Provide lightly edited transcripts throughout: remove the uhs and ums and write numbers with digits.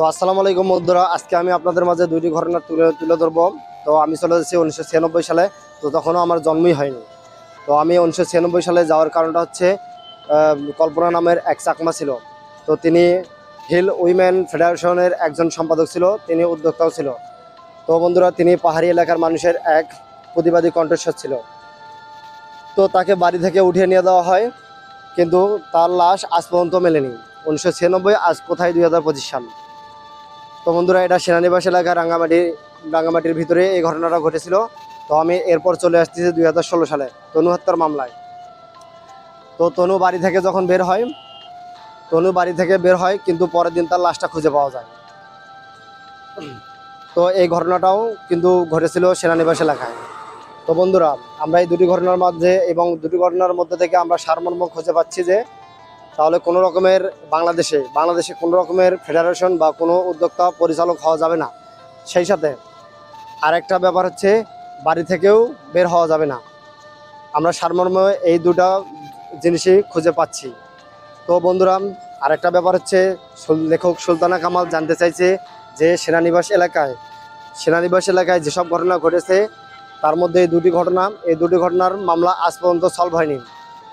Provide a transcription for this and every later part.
তো আসসালামু আলাইকুম বন্ধুরা, আজকে আমি আপনাদের মাঝে দুইটি ঘটনা তুলে ধরবো। তো আমি চলে যাচ্ছি 1996 সালে। তো তখনও আমার জন্মই হয়নি। তো আমি 1996 সালে যাওয়ার কারণটা হচ্ছে কল্পনা নামের এক চাকমা ছিল। তো তিনি হিল উইমেন ফেডারেশনের একজন সম্পাদক ছিল, তিনি উদ্যোক্তাও ছিল। তো বন্ধুরা, তিনি পাহাড়ি এলাকার মানুষের এক প্রতিবাদী কণ্ঠস্বর ছিল। তো তাকে বাড়ি থেকে উঠিয়ে নিয়ে দেওয়া হয়, কিন্তু তার লাশ আজ পর্যন্ত মেলেনি। 1996, আজ কোথায় 2025 সাল। তো বন্ধুরা, এটা সেনানিবাস এলাকা রাঙ্গামাটির ভিতরে এই ঘটনাটা ঘটেছিল। তো আমি এরপর চলে আসতেছি 2016 সালে তনু হত্যার মামলায়। তো তনু বাড়ি থেকে যখন বের হয়, কিন্তু পরের দিন তার লাশটা খুঁজে পাওয়া যায়। তো এই ঘটনাটাও কিন্তু ঘটেছিল সেনানিবাস এলাকায়। তো বন্ধুরা, আমরা এই দুটি ঘটনার মাঝে এবং দুটি ঘটনার মধ্যে থেকে আমরা সারমর্ম খুঁজে পাচ্ছি যে তাহলে কোনো রকমের বাংলাদেশে কোনো রকমের ফেডারেশন বা কোনো উদ্যোক্তা পরিচালক হওয়া যাবে না। সেই সাথে আরেকটা ব্যাপার হচ্ছে, বাড়ি থেকেও বের হওয়া যাবে না। আমরা সারমর্ম এই দুটা জিনিসই খুঁজে পাচ্ছি। তো বন্ধুরা, আরেকটা ব্যাপার হচ্ছে, লেখক সুলতানা কামাল জানতে চাইছে যে সেনানিবাস এলাকায় যেসব ঘটনা ঘটেছে তার মধ্যে এই দুটি ঘটনার মামলা আজ পর্যন্ত সলভ হয়নি,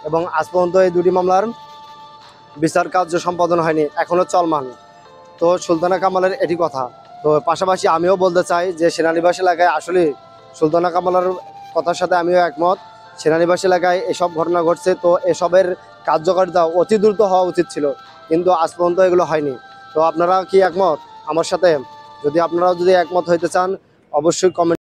এবং আজ পর্যন্ত এই দুটি মামলার বিচার কার্য সম্পাদন হয়নি, এখনও চলমান। তো সুলতানা কামালের এটি কথা। তো পাশাপাশি আমিও বলতে চাই যে সেনানিবাস এলাকায় আসলে সুলতানা কামালের কথার সাথে আমিও একমত। সেনানিবাস এলাকায় এসব ঘটনা ঘটছে, তো এসবের কার্যকারিতা অতি দ্রুত হওয়া উচিত ছিল, কিন্তু আজ পর্যন্ত এগুলো হয়নি। তো আপনারা কি একমত আমার সাথে? যদি আপনারাও একমত হইতে চান, অবশ্যই কমেন্ট